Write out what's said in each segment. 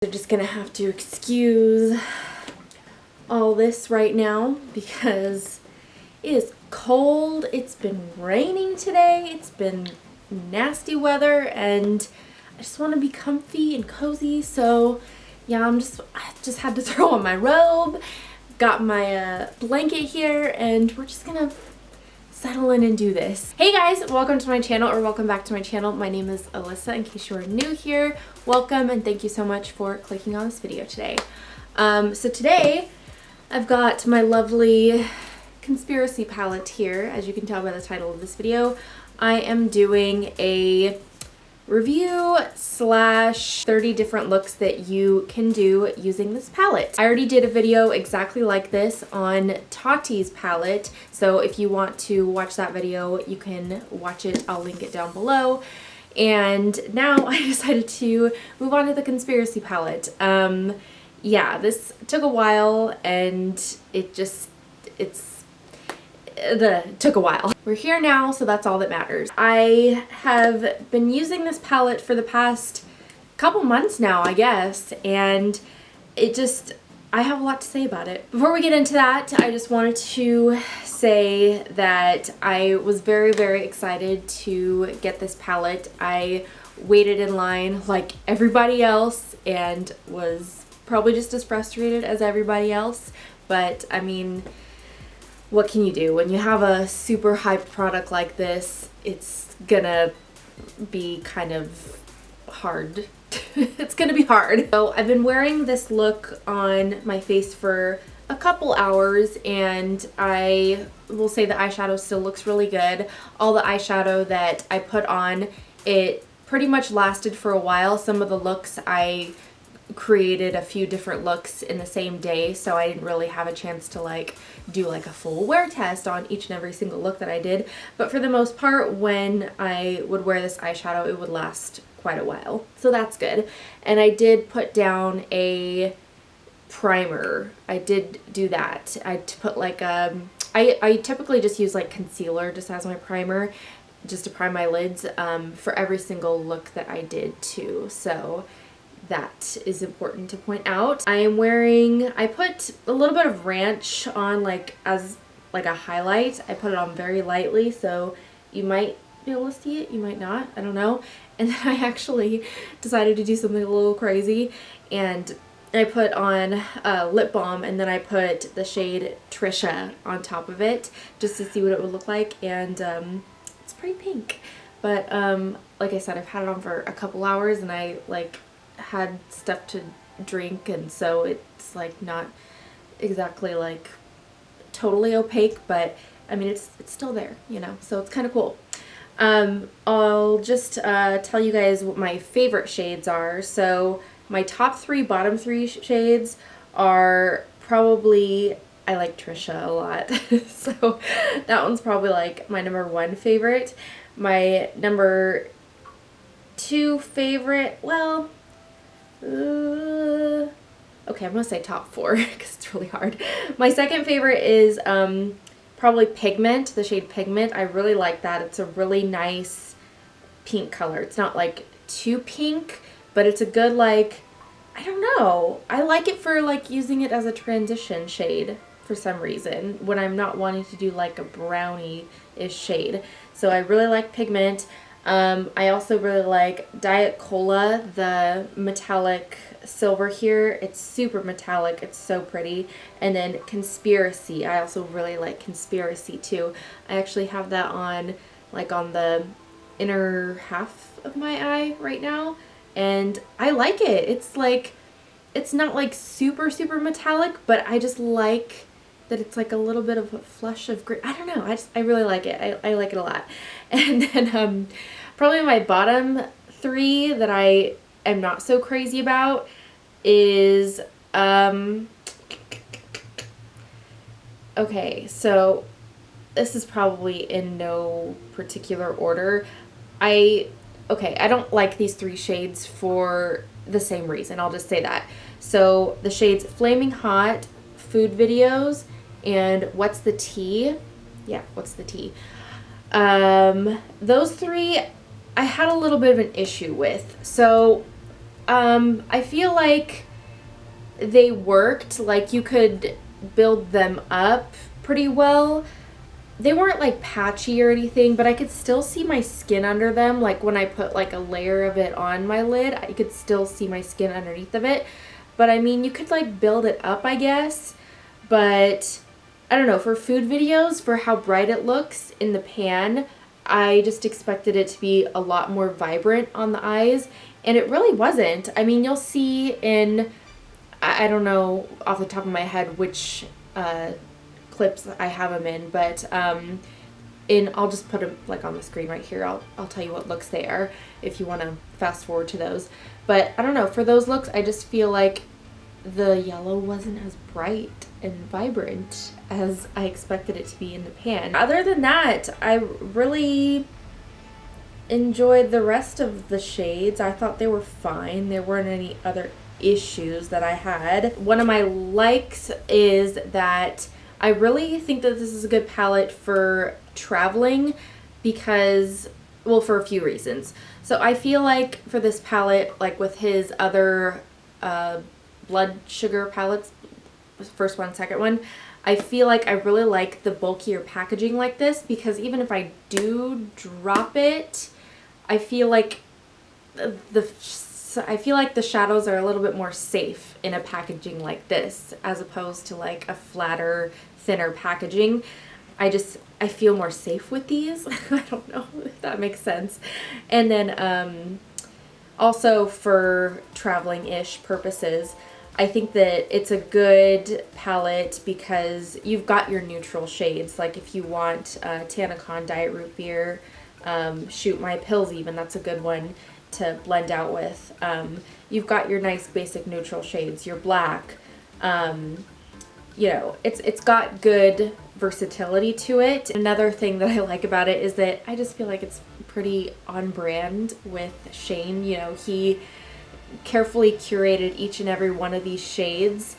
They're just gonna have to excuse all this right now because it is cold. It's been raining today. It's been nasty weather and I just want to be comfy and cozy. So yeah, I just had to throw on my robe, got my blanket here, and we're just gonna settle in and do this. Hey guys, welcome to my channel, or welcome back to my channel. My name is Alyssa. In case you are new here, welcome and thank you so much for clicking on this video today. So today I've got my lovely conspiracy palette here. As you can tell by the title of this video, I am doing a review slash 30 different looks that you can do using this palette. I already did a video exactly like this on Tati's palette, so if you want to watch that video, you can watch it. I'll link it down below. And now I decided to move on to the conspiracy palette. Yeah, this took a while and it took a while. We're here now, so that's all that matters. I have been using this palette for the past couple months now, I guess, and I have a lot to say about it. Before we get into that, I just wanted to say that I was very, very excited to get this palette. I waited in line like everybody else and was probably just as frustrated as everybody else, but I mean, what can you do? When you have a super hyped product like this, it's gonna be kind of hard. It's gonna be hard. So I've been wearing this look on my face for a couple hours and I will say the eyeshadow still looks really good. All the eyeshadow that I put on, it pretty much lasted for a while. Some of the looks I created a few different looks in the same day, so I didn't really have a chance to do a full wear test on each and every single look that I did, but for the most part, when I would wear this eyeshadow, it would last quite a while, so that's good. And I did put down a primer. I did do that. I put I typically just use concealer just as my primer, just to prime my lids for every single look that I did too, so that is important to point out. I put a little bit of ranch on as a highlight. I put it on very lightly, so you might be able to see it, you might not, I don't know. And then I actually decided to do something a little crazy and I put on lip balm, and then I put the shade Trisha on top of it just to see what it would look like, and it's pretty pink. But like I said, I've had it on for a couple hours and I had stuff to drink, and so it's not exactly totally opaque, but I mean it's still there, you know, so it's kind of cool. I'll just tell you guys what my favorite shades are. So my top three, bottom three shades are probably, I like Trisha a lot so that one's probably my number one favorite. My number two favorite, well, okay, I'm gonna say top four because it's really hard. My second favorite is probably Pigment, the shade Pigment. I really like that. It's a really nice pink color. It's not too pink, but it's a good I don't know. I like it for using it as a transition shade for some reason when I'm not wanting to do a brownie-ish shade. So I really like Pigment. I also really like Diet Cola, the metallic silver here. It's super metallic. It's so pretty. And then Conspiracy. I also really like Conspiracy too. I actually have that on on the inner half of my eye right now, and I like it. It's not super super metallic, but I just like that it's a little bit of a flush of green. I don't know. I really like it. I like it a lot. And then probably my bottom three that I am not so crazy about is okay, so this is probably in no particular order. I don't like these three shades for the same reason. I'll just say that. So the shades Flaming Hot, Food Videos, and What's the Tea? Yeah, What's the Tea? Those three I had a little bit of an issue with. So I feel like they worked. Like, you could build them up pretty well. They weren't like patchy or anything, but I could still see my skin under them. Like when I put like a layer of it on my lid, I could still see my skin underneath of it. But I mean, you could like build it up, I guess. But I don't know, for food videos, for how bright it looks in the pan, I just expected it to be a lot more vibrant on the eyes, and it really wasn't. I mean, you'll see in, I don't know off the top of my head which clips I have them in, but I'll just put them like on the screen right here. I'll tell you what looks they are if you want to fast forward to those. But I don't know, for those looks, I just feel like the yellow wasn't as bright and vibrant as I expected it to be in the pan. Other than that, I really enjoyed the rest of the shades. I thought they were fine. There weren't any other issues that I had. One of my likes is that I really think that this is a good palette for traveling because, well, for a few reasons. So I feel like for this palette, like with his other blood sugar palettes, first one, second one, I feel like I really like the bulkier packaging like this, because even if I do drop it, I feel like the shadows are a little bit more safe in a packaging like this as opposed to like a flatter, thinner packaging. I feel more safe with these. I don't know if that makes sense. And then also for traveling-ish purposes, I think that it's a good palette because you've got your neutral shades. Like if you want Tanacon Diet Root Beer, Shoot My Pills even, that's a good one to blend out with. You've got your nice basic neutral shades, your black. You know, it's got good versatility to it. Another thing that I like about it is that I just feel like it's pretty on brand with Shane. You know, he carefully curated each and every one of these shades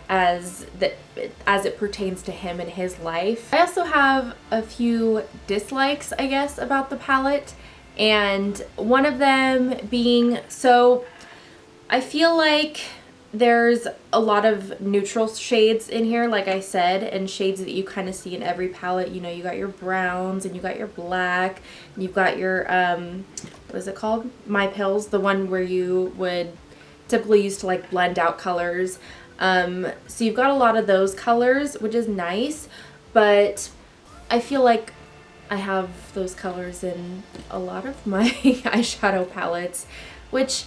as it pertains to him and his life. I also have a few dislikes, I guess, about the palette, and one of them being, so I feel like there's a lot of neutral shades in here, like I said, and shades that you kind of see in every palette. You know, you got your browns and you got your black, and you've got your what is it called? My Pills, the one where you would typically use to like blend out colors. So you've got a lot of those colors, which is nice, but I feel like I have those colors in a lot of my eyeshadow palettes, which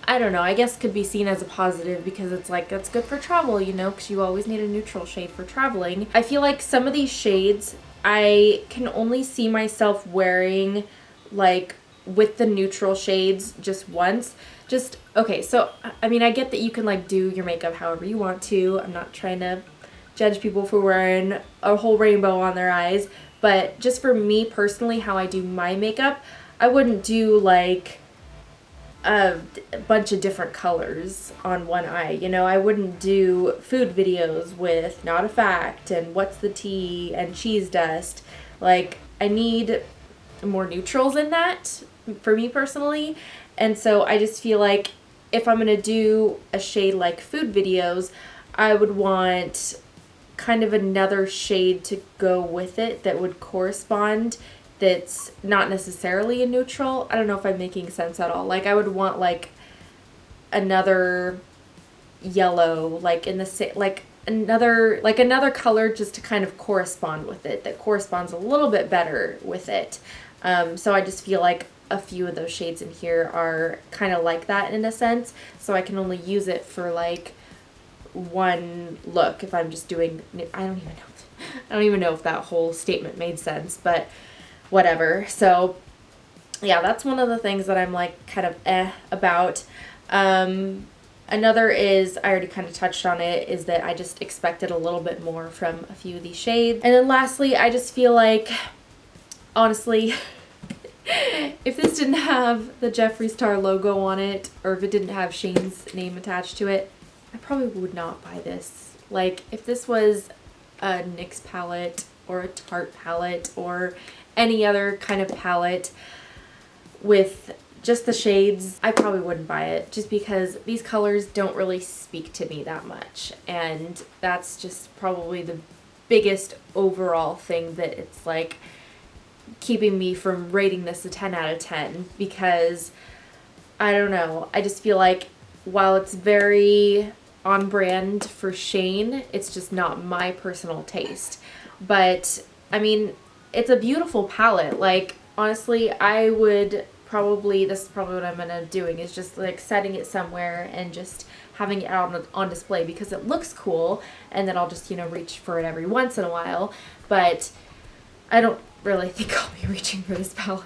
I don't know, I guess could be seen as a positive because it's like, that's good for travel, you know, because you always need a neutral shade for traveling. I feel like some of these shades I can only see myself wearing like with the neutral shades just once. Okay, so I mean, I get that you can like do your makeup however you want to. I'm not trying to judge people for wearing a whole rainbow on their eyes, but just for me personally, how I do my makeup, I wouldn't do like a bunch of different colors on one eye. You know, I wouldn't do food videos with Not a Fact and What's the Tea and Cheese Dust. Like, I need more neutrals in that for me personally. And so I just feel like if I'm going to do a shade like food videos, I would want kind of another shade to go with it that would correspond, that's not necessarily a neutral. I don't know if I'm making sense at all. Like, I would want like another yellow, like in the like another color just to kind of correspond with it, that corresponds a little bit better with it. So I just feel like a few of those shades in here are kind of like that in a sense. So I can only use it for like one look if I'm just doing, I don't even know if that whole statement made sense, but whatever. So yeah, that's one of the things that I'm like kind of about. Another is, I already kind of touched on it, is that I just expected a little bit more from a few of these shades. And then lastly, I just feel like, honestly, if this didn't have the Jeffree Star logo on it, or if it didn't have Shane's name attached to it, I probably would not buy this. Like, if this was a NYX palette or a Tarte palette or any other kind of palette with just the shades, I probably wouldn't buy it just because these colors don't really speak to me that much. And that's just probably the biggest overall thing that it's like keeping me from rating this a 10 out of 10, because I don't know, I just feel like while it's very on brand for Shane, it's just not my personal taste. But I mean, it's a beautiful palette. Like, honestly, I would probably, this is probably what I'm gonna end up doing, is just like setting it somewhere and just having it out on display because it looks cool, and then I'll just, you know, reach for it every once in a while. But I don't really think I'll be reaching for this palette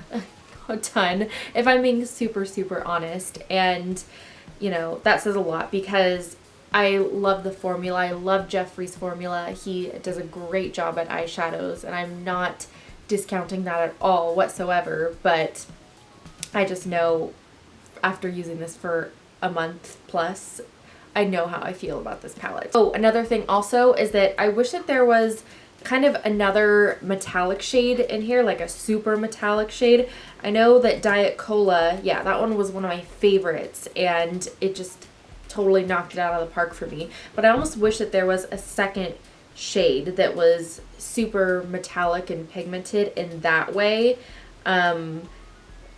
a ton, if I'm being super, super honest. And, you know, that says a lot because I love the formula. I love Jeffree's formula. He does a great job at eyeshadows, and I'm not discounting that at all whatsoever, but I just know after using this for a month plus, I know how I feel about this palette. Oh, another thing also is that I wish that there was kind of another metallic shade in here, like a super metallic shade. I know that Diet Cola, yeah, that one was one of my favorites, and it just totally knocked it out of the park for me. But I almost wish that there was a second shade that was super metallic and pigmented in that way.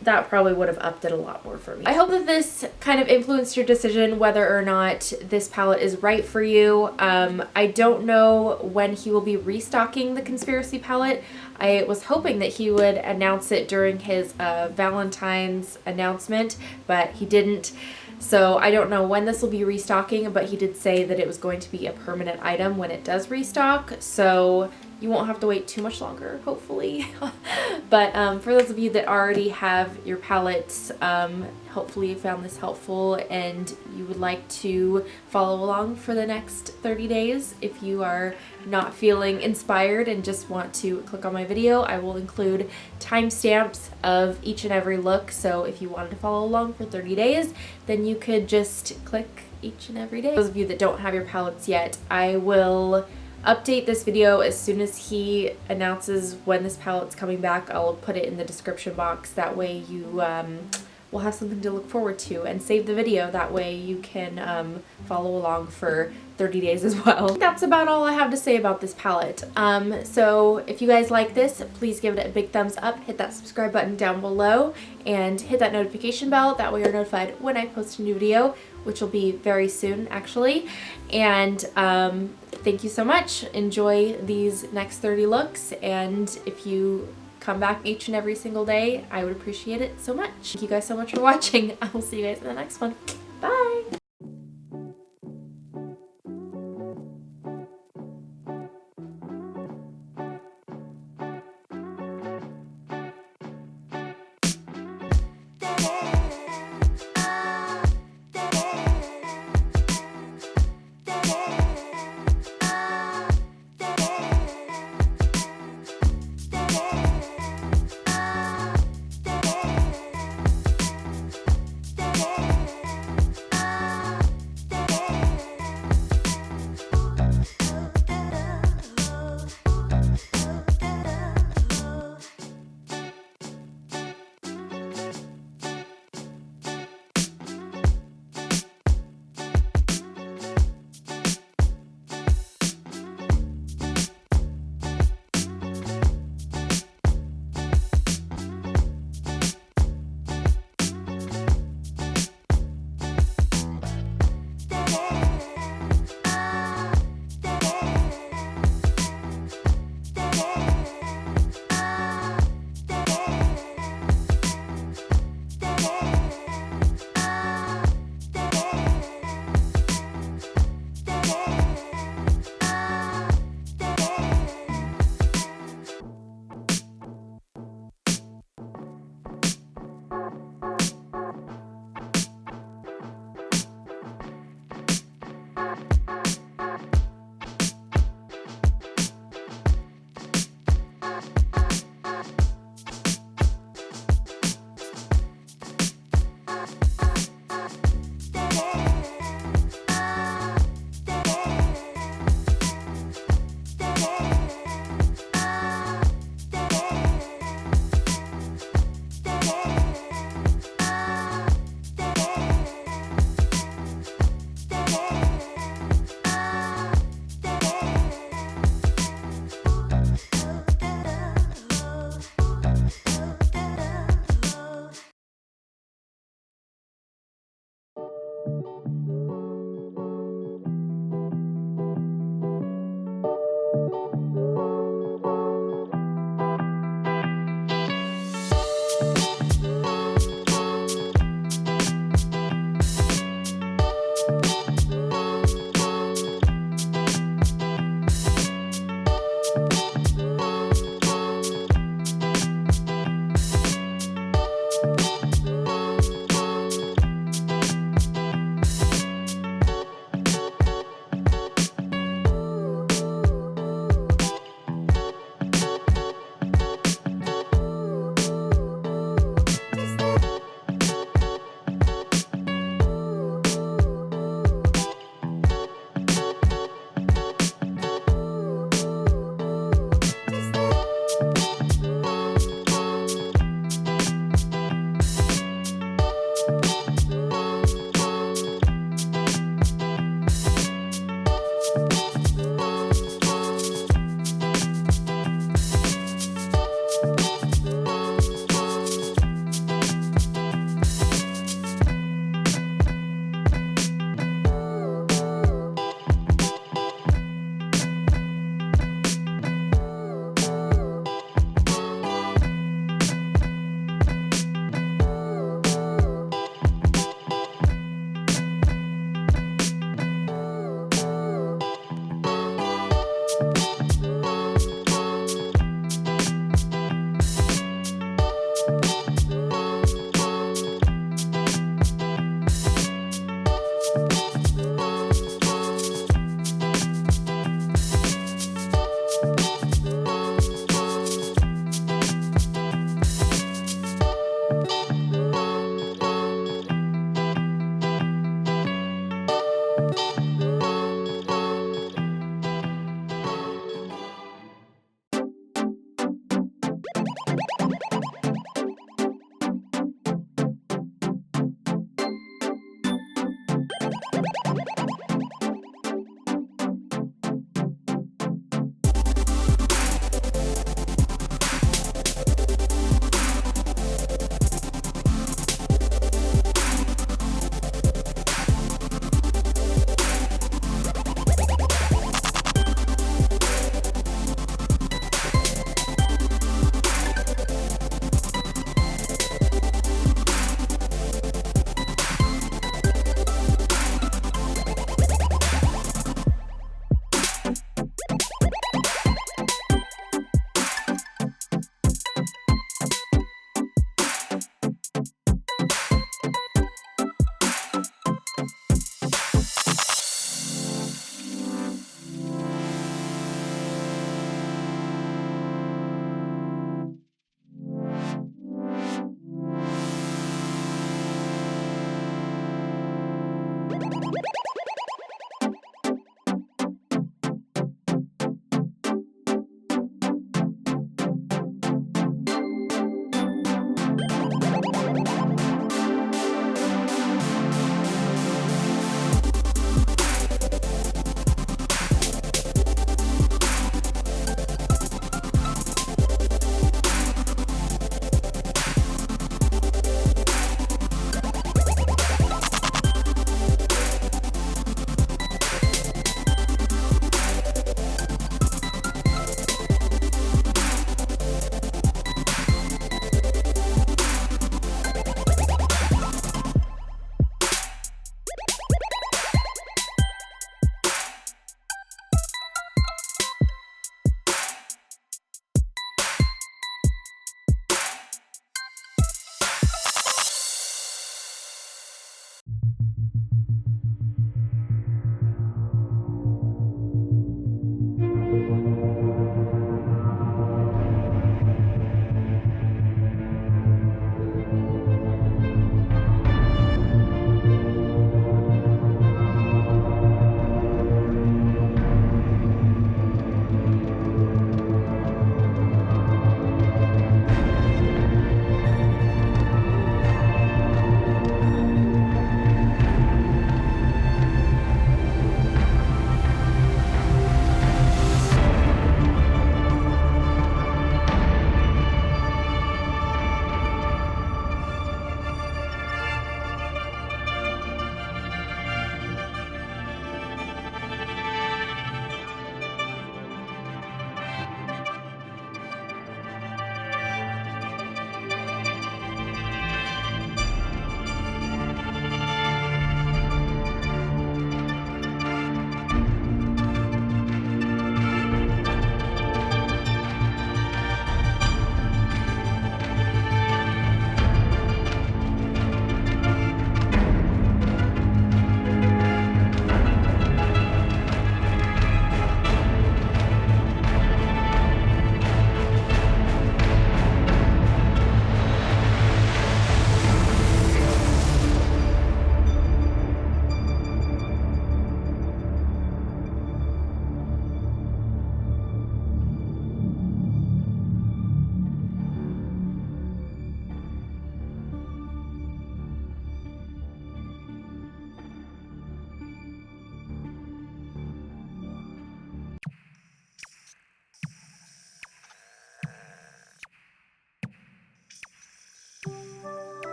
That probably would have upped it a lot more for me. I hope that this kind of influenced your decision whether or not this palette is right for you. I don't know when he will be restocking the Conspiracy palette. I was hoping that he would announce it during his Valentine's announcement, but he didn't. So I don't know when this will be restocking, but he did say that it was going to be a permanent item when it does restock. So you won't have to wait too much longer, hopefully. But for those of you that already have your palettes, hopefully you found this helpful and you would like to follow along for the next 30 days. If you are not feeling inspired and just want to click on my video, I will include timestamps of each and every look. So if you wanted to follow along for 30 days, then you could just click each and every day. Those of you that don't have your palettes yet, I will update this video as soon as he announces when this palette's coming back. I'll put it in the description box. That way you will have something to look forward to, and save the video. That way you can follow along for 30 days as well. That's about all I have to say about this palette. So if you guys like this, please give it a big thumbs up, hit that subscribe button down below, and hit that notification bell. That way you're notified when I post a new video, which will be very soon actually. And thank you so much. Enjoy these next 30 looks, and if you come back each and every single day, I would appreciate it so much. Thank you guys so much for watching. I will see you guys in the next one. Bye!